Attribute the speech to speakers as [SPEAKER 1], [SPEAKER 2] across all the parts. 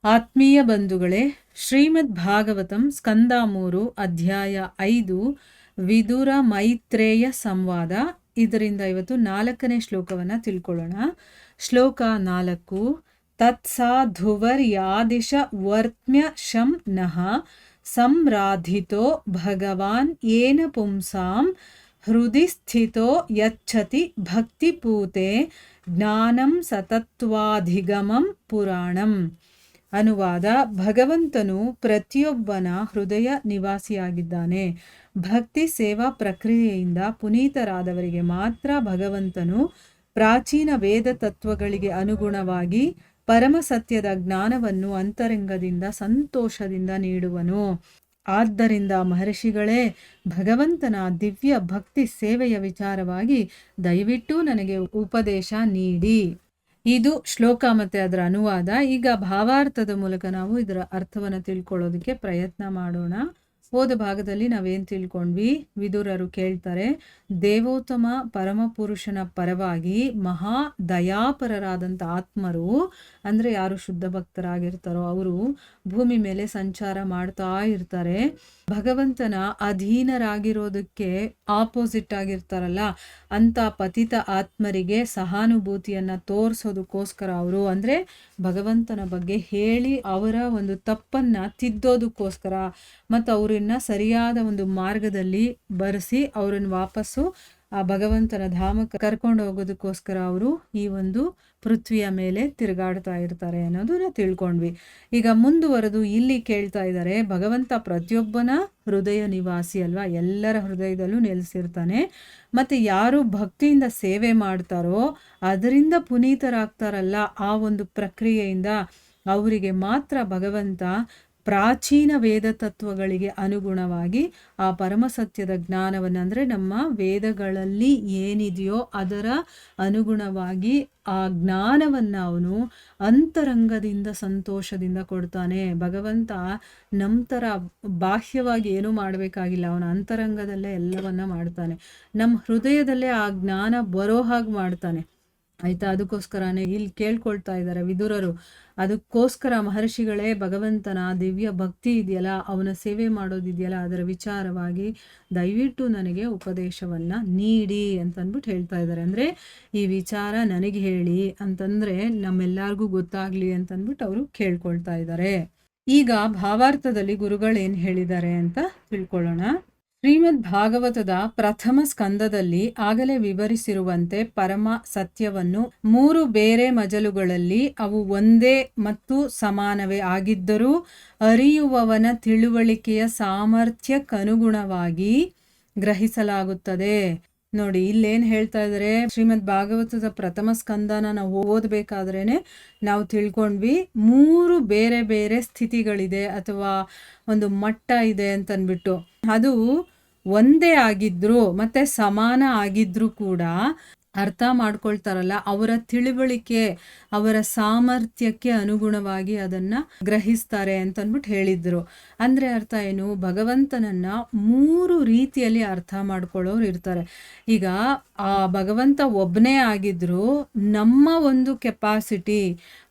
[SPEAKER 1] ಆತ್ಮೀಯ ಬಂಧುಗಳೇ, ಶ್ರೀಮದ್ ಭಾಗವತಂ ಸ್ಕಂದ 3 ಅಧ್ಯಾಯ 5 ವಿದುರ ಮೈತ್ರೇಯ ಸಂವಾದ. ಇದರಿಂದ ಇವತ್ತು 4ನೇ ಶ್ಲೋಕವನ್ನು ತಿಳ್ಕೊಳ್ಳೋಣ. ಶ್ಲೋಕ 4. ತತ್ಸಾಧುವರ್ಯಾದಿಶ ವರ್ತ್ಮ್ಯ ಶಂ ನಃ ಸಂರಾಧಿತೋ ಭಗವಾನ್ ಯೇನ ಪುಂಸಾಂ ಹೃದಯ ಸ್ಥಿತೋ ಯಚ್ಛತಿ ಭಕ್ತಿಪೂತೆ ಜ್ಞಾನಂ ಸತತ್ವಾಧಿಗಮಂ ಪುರಾಣಂ. ಅನುವಾದ: ಭಗವಂತನು ಪ್ರತಿಯೊಬ್ಬನ ಹೃದಯ ನಿವಾಸಿಯಾಗಿದ್ದಾನೆ. ಭಕ್ತಿ ಸೇವಾ ಪ್ರಕ್ರಿಯೆಯಿಂದ ಪುನೀತರಾದವರಿಗೆ ಮಾತ್ರ ಭಗವಂತನು ಪ್ರಾಚೀನ ವೇದ ತತ್ವಗಳಿಗೆ ಅನುಗುಣವಾಗಿ ಪರಮ ಸತ್ಯದ ಜ್ಞಾನವನ್ನು ಅಂತರಂಗದಿಂದ ಸಂತೋಷದಿಂದ ನೀಡುವನು. ಆದ್ದರಿಂದ ಮಹರ್ಷಿಗಳೇ, ಭಗವಂತನ ದಿವ್ಯ ಭಕ್ತಿ ಸೇವೆಯ ವಿಚಾರವಾಗಿ ದಯವಿಟ್ಟು ನನಗೆ ಉಪದೇಶ ನೀಡಿ. ಇದು ಶ್ಲೋಕ ಮತ್ತೆ ಅದರ ಅನುವಾದ. ಈಗ ಭಾವಾರ್ಥದ ಮೂಲಕ ನಾವು ಇದರ ಅರ್ಥವನ್ನು ತಿಳ್ಕೊಳ್ಳೋದಕ್ಕೆ ಪ್ರಯತ್ನ ಮಾಡೋಣ. ಹೋದ ಭಾಗದಲ್ಲಿ ನಾವೇನು ತಿಳ್ಕೊಂಡ್ವಿ? ವಿದುರರು ಕೇಳ್ತಾರೆ, ದೇವೋತ್ತಮ ಪರಮಪುರುಷನ ಪರವಾಗಿ ಮಹಾ ದಯಾಪರರಾದಂಥ ಆತ್ಮರು, ಅಂದರೆ ಯಾರು ಶುದ್ಧ ಭಕ್ತರಾಗಿರ್ತಾರೋ ಅವರು ಭೂಮಿ ಮೇಲೆ ಸಂಚಾರ ಮಾಡ್ತಾ ಇರ್ತಾರೆ. ಭಗವಂತನ ಅಧೀನರಾಗಿರೋದಕ್ಕೆ ಆಪೋಸಿಟ್ ಆಗಿರ್ತಾರಲ್ಲ ಅಂತ ಪತಿತ ಆತ್ಮರಿಗೆ ಸಹಾನುಭೂತಿಯನ್ನು ತೋರಿಸೋದಕ್ಕೋಸ್ಕರ ಅವರು, ಅಂದರೆ ಭಗವಂತನ ಬಗ್ಗೆ ಹೇಳಿ ಅವರ ಒಂದು ತಪ್ಪನ್ನು ತಿದ್ದೋದಕ್ಕೋಸ್ಕರ ಮತ್ತು ಅವರನ್ನ ಸರಿಯಾದ ಒಂದು ಮಾರ್ಗದಲ್ಲಿ ಬರೆಸಿ ಅವರನ್ನು ವಾಪಸ್ಸು ಆ ಭಗವಂತನ ಧಾಮಕ್ಕೆ ಕರ್ಕೊಂಡು ಹೋಗೋದಕ್ಕೋಸ್ಕರ ಅವರು ಈ ಒಂದು ಪೃಥ್ವಿಯ ಮೇಲೆ ತಿರುಗಾಡ್ತಾ ಇರ್ತಾರೆ ಅನ್ನೋದನ್ನ ತಿಳ್ಕೊಂಡ್ವಿ. ಈಗ ಮುಂದುವರೆದು ಇಲ್ಲಿ ಕೇಳ್ತಾ ಇದ್ದಾರೆ, ಭಗವಂತ ಪ್ರತಿಯೊಬ್ಬನ ಹೃದಯ ನಿವಾಸಿ ಅಲ್ವಾ, ಎಲ್ಲರ ಹೃದಯದಲ್ಲೂ ನೆಲೆಸಿರ್ತಾನೆ. ಮತ್ತು ಯಾರು ಭಕ್ತಿಯಿಂದ ಸೇವೆ ಮಾಡ್ತಾರೋ ಅದರಿಂದ ಪುನೀತರಾಗ್ತಾರಲ್ಲ, ಆ ಒಂದು ಪ್ರಕ್ರಿಯೆಯಿಂದ ಅವರಿಗೆ ಮಾತ್ರ ಭಗವಂತ ಪ್ರಾಚೀನ ವೇದ ತತ್ವಗಳಿಗೆ ಅನುಗುಣವಾಗಿ ಆ ಪರಮಸತ್ಯದ ಜ್ಞಾನವನ್ನು, ಅಂದರೆ ನಮ್ಮ ವೇದಗಳಲ್ಲಿ ಏನಿದೆಯೋ ಅದರ ಅನುಗುಣವಾಗಿ ಆ ಜ್ಞಾನವನ್ನು ಅವನು ಅಂತರಂಗದಿಂದ ಸಂತೋಷದಿಂದ ಕೊಡ್ತಾನೆ. ಭಗವಂತ ನಮ್ಮ ಥರ ಬಾಹ್ಯವಾಗಿ ಏನೂ ಮಾಡಬೇಕಾಗಿಲ್ಲ, ಅವನ ಅಂತರಂಗದಲ್ಲೇ ಎಲ್ಲವನ್ನ ಮಾಡ್ತಾನೆ. ನಮ್ಮ ಹೃದಯದಲ್ಲೇ ಆ ಜ್ಞಾನ ಬರೋ ಹಾಗೆ ಮಾಡ್ತಾನೆ, ಆಯಿತಾ? ಅದಕ್ಕೋಸ್ಕರನೇ ಇಲ್ಲಿ ಕೇಳ್ಕೊಳ್ತಾ ಇದ್ದಾರೆ ವಿದುರರು. ಅದಕ್ಕೋಸ್ಕರ ಮಹರ್ಷಿಗಳೇ, ಭಗವಂತನ ದಿವ್ಯ ಭಕ್ತಿ ಇದೆಯಲ್ಲ, ಅವನ ಸೇವೆ ಮಾಡೋದಿದೆಯಲ್ಲ, ಅದರ ವಿಚಾರವಾಗಿ ದಯವಿಟ್ಟು ನನಗೆ ಉಪದೇಶವನ್ನು ನೀಡಿ ಅಂತಂದ್ಬಿಟ್ಟು ಹೇಳ್ತಾ ಇದ್ದಾರೆ. ಅಂದರೆ ಈ ವಿಚಾರ ನನಗೆ ಹೇಳಿ ಅಂತಂದರೆ ನಮ್ಮೆಲ್ಲರಿಗೂ ಗೊತ್ತಾಗಲಿ ಅಂತಂದ್ಬಿಟ್ಟು ಅವರು ಕೇಳ್ಕೊಳ್ತಾ ಇದ್ದಾರೆ. ಈಗ ಭಾವಾರ್ಥದಲ್ಲಿ ಗುರುಗಳೇನು ಹೇಳಿದ್ದಾರೆ ಅಂತ ತಿಳ್ಕೊಳ್ಳೋಣ. ಶ್ರೀಮದ್ ಭಾಗವತದ ಪ್ರಥಮ ಸ್ಕಂದದಲ್ಲಿ ಆಗಲೇ ವಿವರಿಸಿರುವಂತೆ ಪರಮ ಸತ್ಯವನ್ನು 3 ಬೇರೆ ಮಜಲುಗಳಲ್ಲಿ ಅವು ಒಂದೇ ಮತ್ತು ಸಮಾನವೇ ಆಗಿದ್ದರೂ ಅರಿಯುವವನ ತಿಳುವಳಿಕೆಯ ಸಾಮರ್ಥ್ಯಕ್ಕನುಗುಣವಾಗಿ ಗ್ರಹಿಸಲಾಗುತ್ತದೆ. ನೋಡಿ, ಇಲ್ಲೇನು ಹೇಳ್ತಾ ಇದ್ದಾರೆ, ಶ್ರೀಮದ್ ಭಾಗವತದ ಪ್ರಥಮ ಸ್ಕಂದನ ನಾವು ಓದಬೇಕಾದ್ರೇನೆ ನಾವು ತಿಳ್ಕೊಂಡ್ವಿ 3 ಬೇರೆ ಬೇರೆ ಸ್ಥಿತಿಗಳಿದೆ ಅಥವಾ ಒಂದು ಮಟ್ಟ ಇದೆ ಅಂತನ್ಬಿಟ್ಟು. ಅದು ಒಂದೇ ಆಗಿದ್ರು ಮತ್ತೆ ಸಮಾನ ಆಗಿದ್ರು ಕೂಡ ಅರ್ಥ ಮಾಡ್ಕೊಳ್ತಾರಲ್ಲ, ಅವರ ತಿಳುವಳಿಕೆ ಅವರ ಸಾಮರ್ಥ್ಯಕ್ಕೆ ಅನುಗುಣವಾಗಿ ಅದನ್ನು ಗ್ರಹಿಸ್ತಾರೆ ಅಂತಂದ್ಬಿಟ್ಟು ಹೇಳಿದ್ರು. ಅಂದರೆ ಅರ್ಥ ಏನು? ಭಗವಂತನನ್ನ 3 ರೀತಿಯಲ್ಲಿ ಅರ್ಥ ಮಾಡ್ಕೊಳ್ಳೋರು ಇರ್ತಾರೆ. ಈಗ ಆ ಭಗವಂತ ಒಬ್ಬನೇ ಆಗಿದ್ರು ನಮ್ಮ ಒಂದು ಕೆಪಾಸಿಟಿ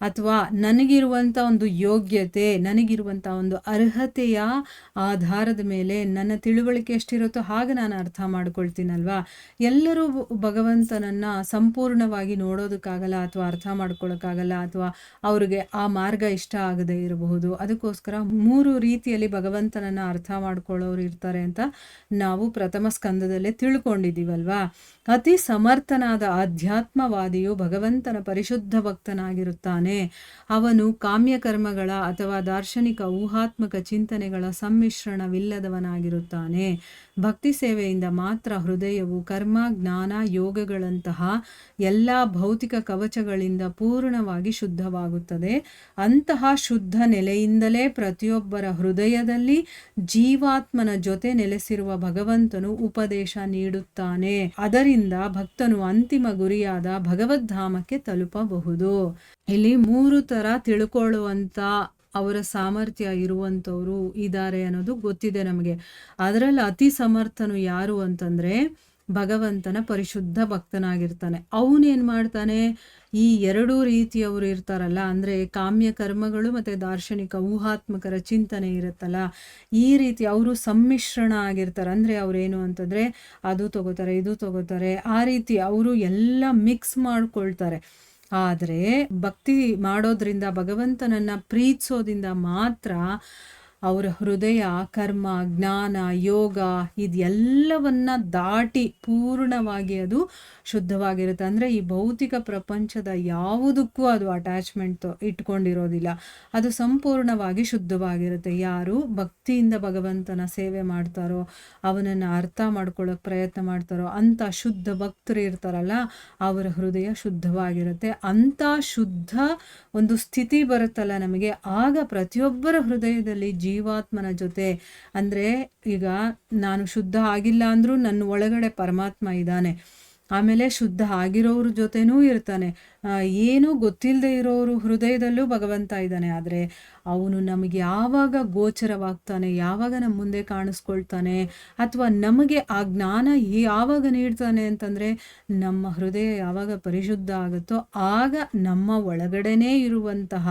[SPEAKER 1] ಅಥವಾ ನನಗಿರುವಂಥ ಒಂದು ಯೋಗ್ಯತೆ, ನನಗಿರುವಂಥ ಒಂದು ಅರ್ಹತೆಯ ಆಧಾರದ ಮೇಲೆ ನನ್ನ ತಿಳುವಳಿಕೆ ಎಷ್ಟಿರುತ್ತೋ ಹಾಗೆ ನಾನು ಅರ್ಥ ಮಾಡ್ಕೊಳ್ತೀನಲ್ವಾ. ಎಲ್ಲರೂ ಭಗವಂತನನ್ನು ಸಂಪೂರ್ಣವಾಗಿ ನೋಡೋದಕ್ಕಾಗಲ್ಲ ಅಥವಾ ಅರ್ಥ ಮಾಡ್ಕೊಳ್ಳೋಕ್ಕಾಗಲ್ಲ, ಅಥವಾ ಅವ್ರಿಗೆ ಆ ಮಾರ್ಗ ಇಷ್ಟ ಆಗದೆ ಇರಬಹುದು. ಅದಕ್ಕೋಸ್ಕರ 3 ರೀತಿಯಲ್ಲಿ ಭಗವಂತನನ್ನು ಅರ್ಥ ಮಾಡ್ಕೊಳ್ಳೋರು ಇರ್ತಾರೆ ಅಂತ ನಾವು ಪ್ರಥಮ ಸ್ಕಂದದಲ್ಲೇ ತಿಳ್ಕೊಂಡಿದ್ದೀವಲ್ವಾ. ಅತಿ ಸಮರ್ಥನಾದ ಆಧ್ಯಾತ್ಮವಾದಿಯು ಭಗವಂತನ ಪರಿಶುದ್ಧ ಭಕ್ತನಾಗಿರುತ್ತಾನೆ. ಅವನು ಕಾಮ್ಯಕರ್ಮಗಳ ಅಥವಾ ದಾರ್ಶನಿಕ ಊಹಾತ್ಮಕ ಚಿಂತನೆಗಳ ಸಮ್ಮಿಶ್ರಣವಿಲ್ಲದವನಾಗಿರುತ್ತಾನೆ. ಭಕ್ತಿ ಸೇವೆಯಿಂದ ಮಾತ್ರ ಹೃದಯವು ಕರ್ಮ, ಜ್ಞಾನ, ಯೋಗಗಳಂತಹ ಎಲ್ಲ ಭೌತಿಕ ಕವಚಗಳಿಂದ ಪೂರ್ಣವಾಗಿ ಶುದ್ಧವಾಗುತ್ತದೆ. ಅಂತಹ ಶುದ್ಧ ನೆಲೆಯಿಂದಲೇ ಪ್ರತಿಯೊಬ್ಬರ ಹೃದಯದಲ್ಲಿ ಜೀವಾತ್ಮನ ಜೊತೆ ನೆಲೆಸಿರುವ ಭಗವಂತನು ಉಪದೇಶ ನೀಡುತ್ತಾನೆ. ಅದರಿಂದ ಭಕ್ತನು ಅಂತಿಮ ಗುರಿಯಾದ ಭಗವದ್ಧಾಮಕ್ಕೆ ತಲುಪಬಹುದು. ಇಲ್ಲಿ 3 ಥರ ತಿಳ್ಕೊಳ್ಳುವಂಥ ಅವರ ಸಾಮರ್ಥ್ಯ ಇರುವಂಥವ್ರು ಇದ್ದಾರೆ ಅನ್ನೋದು ಗೊತ್ತಿದೆ ನಮಗೆ. ಅದರಲ್ಲಿ ಅತಿ ಸಮರ್ಥನು ಯಾರು ಅಂತಂದರೆ ಭಗವಂತನ ಪರಿಶುದ್ಧ ಭಕ್ತನಾಗಿರ್ತಾನೆ. ಅವನೇನು ಮಾಡ್ತಾನೆ, ಈ ಎರಡೂ ರೀತಿಯವರು ಇರ್ತಾರಲ್ಲ, ಅಂದರೆ ಕಾಮ್ಯ ಕರ್ಮಗಳು ಮತ್ತು ದಾರ್ಶನಿಕ ಊಹಾತ್ಮಕರ ಚಿಂತನೆ ಇರುತ್ತಲ್ಲ, ಈ ರೀತಿ ಅವರು ಸಮ್ಮಿಶ್ರಣ ಆಗಿರ್ತಾರೆ. ಅಂದರೆ ಅವರೇನು ಅಂತಂದರೆ ಅದು ತಗೋತಾರೆ, ಇದು ತಗೋತಾರೆ, ಆ ರೀತಿ ಅವರು ಎಲ್ಲ ಮಿಕ್ಸ್ ಮಾಡ್ಕೊಳ್ತಾರೆ. ಆದರೆ ಭಕ್ತಿ ಮಾಡೋದ್ರಿಂದ, ಭಗವಂತನನ್ನು ಪ್ರೀತಿಸೋದ್ರಿಂದ ಮಾತ್ರ ಅವರ ಹೃದಯ ಕರ್ಮ, ಜ್ಞಾನ, ಯೋಗ ಇದೆಲ್ಲವನ್ನ ದಾಟಿ ಪೂರ್ಣವಾಗಿ ಅದು ಶುದ್ಧವಾಗಿರುತ್ತೆ. ಅಂದರೆ ಈ ಭೌತಿಕ ಪ್ರಪಂಚದ ಯಾವುದಕ್ಕೂ ಅದು ಅಟ್ಯಾಚ್ಮೆಂಟ್ ಇಟ್ಕೊಂಡಿರೋದಿಲ್ಲ. ಅದು ಸಂಪೂರ್ಣವಾಗಿ ಶುದ್ಧವಾಗಿರುತ್ತೆ. ಯಾರು ಭಕ್ತಿಯಿಂದ ಭಗವಂತನ ಸೇವೆ ಮಾಡ್ತಾರೋ, ಅವನನ್ನು ಅರ್ಥ ಮಾಡ್ಕೊಳ್ಳೋಕೆ ಪ್ರಯತ್ನ ಮಾಡ್ತಾರೋ, ಅಂಥ ಶುದ್ಧ ಭಕ್ತರು ಇರ್ತಾರಲ್ಲ, ಅವರ ಹೃದಯ ಶುದ್ಧವಾಗಿರುತ್ತೆ. ಅಂಥ ಶುದ್ಧ ಒಂದು ಸ್ಥಿತಿ ಬರುತ್ತಲ್ಲ ನಮಗೆ, ಆಗ ಪ್ರತಿಯೊಬ್ಬರ ಹೃದಯದಲ್ಲಿ ಜೀವಾತ್ಮನ ಜೊತೆ, ಅಂದರೆ ಈಗ ನಾನು ಶುದ್ಧ ಆಗಿಲ್ಲ ಅಂದರೂ ನನ್ನ ಒಳಗಡೆ ಪರಮಾತ್ಮ ಇದ್ದಾನೆ. ಆಮೇಲೆ ಶುದ್ಧ ಆಗಿರೋರ ಜೊತೆನೂ ಇರ್ತಾನೆ. ಏನೂ ಗೊತ್ತಿಲ್ಲದೆ ಇರೋರು ಹೃದಯದಲ್ಲೂ ಭಗವಂತ ಇದ್ದಾನೆ. ಆದರೆ ಅವನು ನಮಗೆ ಯಾವಾಗ ಗೋಚರವಾಗ್ತಾನೆ, ಯಾವಾಗ ನಮ್ಮ ಮುಂದೆ ಕಾಣಿಸ್ಕೊಳ್ತಾನೆ, ಅಥವಾ ನಮಗೆ ಆ ಜ್ಞಾನ ಯಾವಾಗ ನೀಡ್ತಾನೆ ಅಂತಂದರೆ, ನಮ್ಮ ಹೃದಯ ಯಾವಾಗ ಪರಿಶುದ್ಧ ಆಗುತ್ತೋ ಆಗ ನಮ್ಮ ಒಳಗಡೆನೇ ಇರುವಂತಹ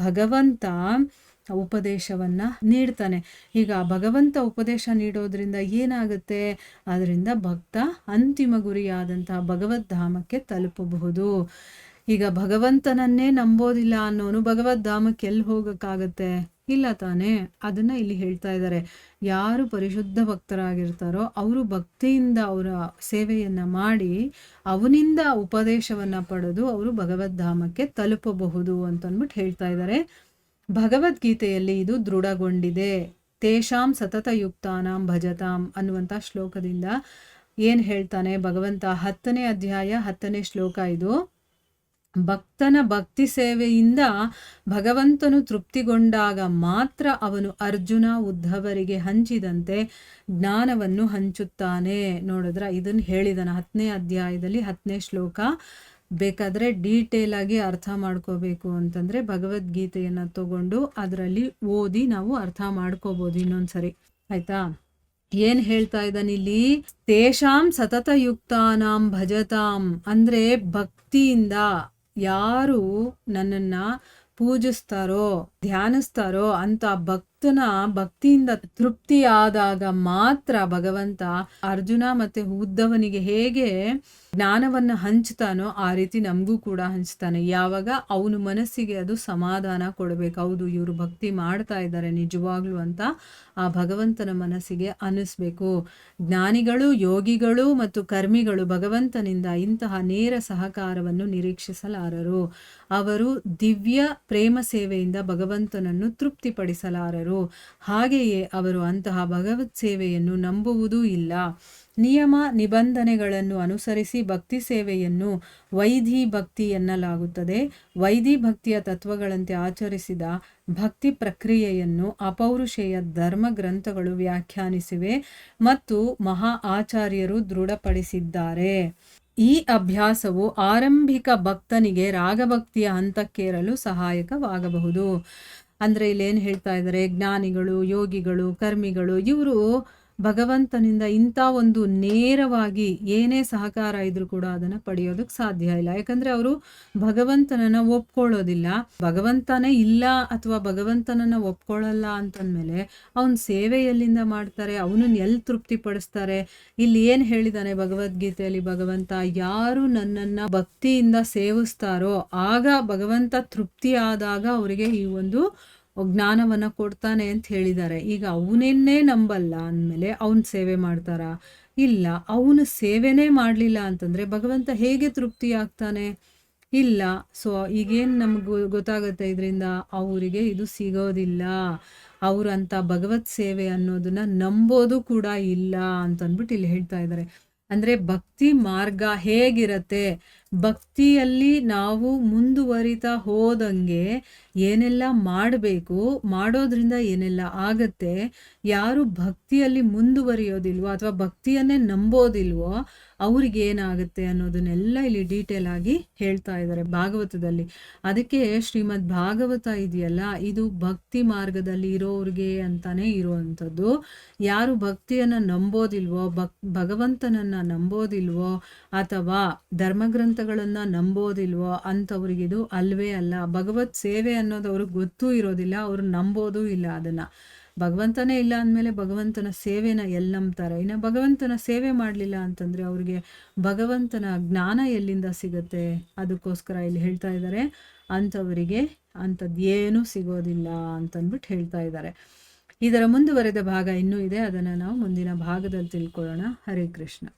[SPEAKER 1] ಭಗವಂತ ಉಪದೇಶವನ್ನು ನೀಡ್ತಾನೆ. ಈಗ ಭಗವಂತ ಉಪದೇಶ ನೀಡೋದ್ರಿಂದ ಏನಾಗುತ್ತೆ, ಅದರಿಂದ ಭಕ್ತ ಅಂತಿಮ ಗುರಿಯಾದಂತಹ ಭಗವದ್ಧಾಮಕ್ಕೆ ತಲುಪಬಹುದು. ಈಗ ಭಗವಂತನನ್ನೇ ನಂಬೋದಿಲ್ಲ ಅನ್ನೋನು ಭಗವದ್ಧಾಮಕ್ಕೆ ಎಲ್ಲಿ ಹೋಗೋಕ್ಕಾಗತ್ತೆ? ಇಲ್ಲ ತಾನೇ. ಅದನ್ನು ಇಲ್ಲಿ ಹೇಳ್ತಾ ಇದ್ದಾರೆ. ಯಾರು ಪರಿಶುದ್ಧ ಭಕ್ತರಾಗಿರ್ತಾರೋ ಅವರು ಭಕ್ತಿಯಿಂದ ಅವರ ಸೇವೆಯನ್ನು ಮಾಡಿ ಅವನಿಂದ ಉಪದೇಶವನ್ನು ಪಡೆದು ಅವರು ಭಗವದ್ಧಾಮಕ್ಕೆ ತಲುಪಬಹುದು ಅಂತಂದ್ಬಿಟ್ಟು ಹೇಳ್ತಾ ಇದ್ದಾರೆ. ಭಗವದ್ಗೀತೆಯಲ್ಲಿ ಇದು ದೃಢಗೊಂಡಿದೆ. ತೇಷಾಂ ಸತತಯುಕ್ತಾನಾಂ ಭಜತಾಂ ಅನ್ನುವಂಥ ಶ್ಲೋಕದಿಂದ ಏನು ಹೇಳ್ತಾನೆ ಭಗವಂತ, 10ನೇ ಅಧ್ಯಾಯ 10ನೇ ಶ್ಲೋಕ ಇದು. ಭಕ್ತನ ಭಕ್ತಿ ಸೇವೆಯಿಂದ ಭಗವಂತನು ತೃಪ್ತಿಗೊಂಡಾಗ ಮಾತ್ರ ಅವನು ಅರ್ಜುನ ಉದ್ಧವರಿಗೆ ಹಂಚಿದಂತೆ ಜ್ಞಾನವನ್ನು ಹಂಚುತ್ತಾನೆ. ನೋಡಿದ್ರ, ಇದನ್ನು ಹೇಳಿದಾನೆ 10ನೇ ಅಧ್ಯಾಯದಲ್ಲಿ 10ನೇ ಶ್ಲೋಕ. ಬೇಕಾದರೆ ಡೀಟೇಲ್ ಆಗಿ ಅರ್ಥ ಮಾಡ್ಕೋಬೇಕು ಅಂತಂದರೆ ಭಗವದ್ಗೀತೆಯನ್ನು ತಗೊಂಡು ಅದರಲ್ಲಿ ಓದಿ ನಾವು ಅರ್ಥ ಮಾಡ್ಕೋಬೋದು ಇನ್ನೊಂದ್ಸರಿ. ಆಯ್ತಾ? ಏನು ಹೇಳ್ತಾ ಇದ್ದಾನೆ ಇಲ್ಲಿ? ತೇಷಾಂ ಸತತಯುಕ್ತಾನಾಂ ಭಜತಾಂ, ಅಂದರೆ ಭಕ್ತಿಯಿಂದ ಯಾರು ನನ್ನನ್ನು ಪೂಜಿಸ್ತಾರೋ, ಧ್ಯಾನಿಸ್ತಾರೋ ಅಂತ ಭಕ್ತನ ಭಕ್ತಿಯಿಂದ ತೃಪ್ತಿಯಾದಾಗ ಮಾತ್ರ ಭಗವಂತ ಅರ್ಜುನ ಮತ್ತೆ ಉದ್ಧವನಿಗೆ ಹೇಗೆ ಜ್ಞಾನವನ್ನು ಹಂಚ್ತಾನೋ ಆ ರೀತಿ ನಮಗೂ ಕೂಡ ಹಂಚ್ತಾನೆ. ಯಾವಾಗ ಅವನ ಮನಸ್ಸಿಗೆ ಅದು ಸಮಾಧಾನ ಕೊಡಬೇಕು. ಹೌದು, ಇವರು ಭಕ್ತಿ ಮಾಡ್ತಾ ಇದ್ದಾರೆ ನಿಜವಾಗ್ಲೂ ಅಂತ ಆ ಭಗವಂತನ ಮನಸ್ಸಿಗೆ ಅನ್ನಿಸ್ಬೇಕು. ಜ್ಞಾನಿಗಳು, ಯೋಗಿಗಳು ಮತ್ತು ಕರ್ಮಿಗಳು ಭಗವಂತನಿಂದ ಇಂತಹ ನೇರ ಸಹಕಾರವನ್ನು ನಿರೀಕ್ಷಿಸಲಾರರು. ಅವರು ದಿವ್ಯ ಪ್ರೇಮ ಸೇವೆಯಿಂದ ಭಗವಂತನನ್ನು ತೃಪ್ತಿಪಡಿಸಲಾರರು. ಹಾಗೆಯೇ ಅವರು ಅಂತಹ ಭಗವತ್ ಸೇವೆಯನ್ನು ನಂಬುವುದೂ ಇಲ್ಲ. ನಿಯಮ ನಿಬಂಧನೆಗಳನ್ನು ಅನುಸರಿಸಿ ಭಕ್ತಿ ಸೇವೆಯನ್ನು ವೈಧಿ ಭಕ್ತಿ ಎನ್ನಲಾಗುತ್ತದೆ. ವೈಧಿ ಭಕ್ತಿಯ ತತ್ವಗಳಂತೆ ಆಚರಿಸಿದ ಭಕ್ತಿ ಪ್ರಕ್ರಿಯೆಯನ್ನು ಅಪೌರುಷೇಯ ಧರ್ಮ ಗ್ರಂಥಗಳು ವ್ಯಾಖ್ಯಾನಿಸಿವೆ ಮತ್ತು ಮಹಾ ಆಚಾರ್ಯರು ದೃಢಪಡಿಸಿದ್ದಾರೆ. ಈ ಅಭ್ಯಾಸವು ಆರಂಭಿಕ ಭಕ್ತನಿಗೆ ರಾಗಭಕ್ತಿಯ ಹಂತಕ್ಕೇರಲು ಸಹಾಯಕವಾಗಬಹುದು. ಅಂದರೆ ಇಲ್ಲೇನು ಹೇಳ್ತಾ ಇದ್ದಾರೆ, ಜ್ಞಾನಿಗಳು, ಯೋಗಿಗಳು, ಕರ್ಮಿಗಳು ಇವರು ಭಗವಂತನಿಂದ ಇಂಥ ಒಂದು ನೇರವಾಗಿ ಏನೇ ಸಹಕಾರ ಇದ್ರೂ ಕೂಡ ಅದನ್ನು ಪಡೆಯೋದಕ್ಕೆ ಸಾಧ್ಯ ಇಲ್ಲ. ಯಾಕಂದರೆ ಅವರು ಭಗವಂತನನ್ನು ಒಪ್ಕೊಳ್ಳೋದಿಲ್ಲ. ಭಗವಂತನೇ ಇಲ್ಲ ಅಥವಾ ಭಗವಂತನನ್ನು ಒಪ್ಕೊಳ್ಳಲ್ಲ ಅಂತಂದಮೇಲೆ ಅವನ ಸೇವೆ ಎಲ್ಲಿಂದ ಮಾಡ್ತಾರೆ, ಅವನನ್ನು ಎಲ್ಲಿ ತೃಪ್ತಿಪಡಿಸ್ತಾರೆ? ಇಲ್ಲಿ ಏನು ಹೇಳಿದ್ದಾನೆ ಭಗವದ್ಗೀತೆಯಲ್ಲಿ ಭಗವಂತ, ಯಾರು ನನ್ನನ್ನು ಭಕ್ತಿಯಿಂದ ಸೇವಿಸ್ತಾರೋ ಆಗ ಭಗವಂತ ತೃಪ್ತಿ ಆದಾಗ ಅವರಿಗೆ ಈ ಒಂದು ಜ್ಞಾನವನ್ನು ಕೊಡ್ತಾನೆ ಅಂತ ಹೇಳಿದ್ದಾರೆ. ಈಗ ಅವನನ್ನೇ ನಂಬಲ್ಲ ಅಂದಮೇಲೆ ಅವನ ಸೇವೆ ಮಾಡ್ತಾರಾ? ಇಲ್ಲ. ಅವನು ಸೇವೆನೇ ಮಾಡಲಿಲ್ಲ ಅಂತಂದರೆ ಭಗವಂತ ಹೇಗೆ ತೃಪ್ತಿ ಆಗ್ತಾನೆ? ಇಲ್ಲ. ಸೊ ಈಗೇನು ನಮ್ಗೆ ಗೊತ್ತಾಗುತ್ತೆ ಇದರಿಂದ, ಅವರಿಗೆ ಇದು ಸಿಗೋದಿಲ್ಲ. ಅವರಂಥ ಭಗವತ್ ಸೇವೆ ಅನ್ನೋದನ್ನ ನಂಬೋದು ಕೂಡ ಇಲ್ಲ ಅಂತಂದ್ಬಿಟ್ಟು ಇಲ್ಲಿ ಹೇಳ್ತಾ ಇದ್ದಾರೆ. ಅಂದರೆ ಭಕ್ತಿ ಮಾರ್ಗ ಹೇಗಿರತ್ತೆ, ಭಕ್ತಿಯಲ್ಲಿ ನಾವು ಮುಂದುವರಿತಾ ಹೋದಂಗೆ ಏನೆಲ್ಲ ಮಾಡಬೇಕು, ಮಾಡೋದ್ರಿಂದ ಏನೆಲ್ಲ ಆಗತ್ತೆ, ಯಾರು ಭಕ್ತಿಯಲ್ಲಿ ಮುಂದುವರಿಯೋದಿಲ್ವೋ ಅಥವಾ ಭಕ್ತಿಯನ್ನೇ ನಂಬೋದಿಲ್ವೋ ಅವ್ರಿಗೇನಾಗುತ್ತೆ ಅನ್ನೋದನ್ನೆಲ್ಲ ಇಲ್ಲಿ ಡೀಟೇಲ್ ಆಗಿ ಹೇಳ್ತಾ ಇದ್ದಾರೆ ಭಾಗವತದಲ್ಲಿ. ಅದಕ್ಕೆ ಶ್ರೀಮದ್ ಭಾಗವತ ಇದೆಯಲ್ಲ, ಇದು ಭಕ್ತಿ ಮಾರ್ಗದಲ್ಲಿ ಇರೋರಿಗೆ ಅಂತಾನೆ ಇರುವಂಥದ್ದು. ಯಾರು ಭಕ್ತಿಯನ್ನು ನಂಬೋದಿಲ್ವೋ, ಭಗವಂತನನ್ನು ನಂಬೋದಿಲ್ವೋ ಅಥವಾ ಧರ್ಮಗ್ರಂಥಗಳನ್ನು ನಂಬೋದಿಲ್ವೋ ಅಂಥವ್ರಿಗಿದು ಅಲ್ವೇ ಅಲ್ಲ. ಭಗವತ್ ಸೇವೆ ಅನ್ನೋದು ಅವ್ರಿಗೆ ಗೊತ್ತೂ ಇರೋದಿಲ್ಲ, ಅವರು ನಂಬೋದೂ ಇಲ್ಲ ಅದನ್ನು. ಭಗವಂತನೇ ಇಲ್ಲ ಅಂದಮೇಲೆ ಭಗವಂತನ ಸೇವೆನ ಎಲ್ಲಿ ನಂಬ್ತಾರೆ? ಇನ್ನು ಭಗವಂತನ ಸೇವೆ ಮಾಡಲಿಲ್ಲ ಅಂತಂದರೆ ಅವ್ರಿಗೆ ಭಗವಂತನ ಜ್ಞಾನ ಎಲ್ಲಿಂದ ಸಿಗುತ್ತೆ? ಅದಕ್ಕೋಸ್ಕರ ಇಲ್ಲಿ ಹೇಳ್ತಾ ಇದ್ದಾರೆ, ಅಂಥವರಿಗೆ ಅಂಥದ್ದು ಏನೂ ಸಿಗೋದಿಲ್ಲ ಅಂತಂದ್ಬಿಟ್ಟು ಹೇಳ್ತಾ ಇದ್ದಾರೆ. ಇದರ ಮುಂದುವರೆದ ಭಾಗ ಇನ್ನೂ ಇದೆ, ಅದನ್ನು ನಾವು ಮುಂದಿನ ಭಾಗದಲ್ಲಿ ತಿಳ್ಕೊಳ್ಳೋಣ. ಹರೇ ಕೃಷ್ಣ.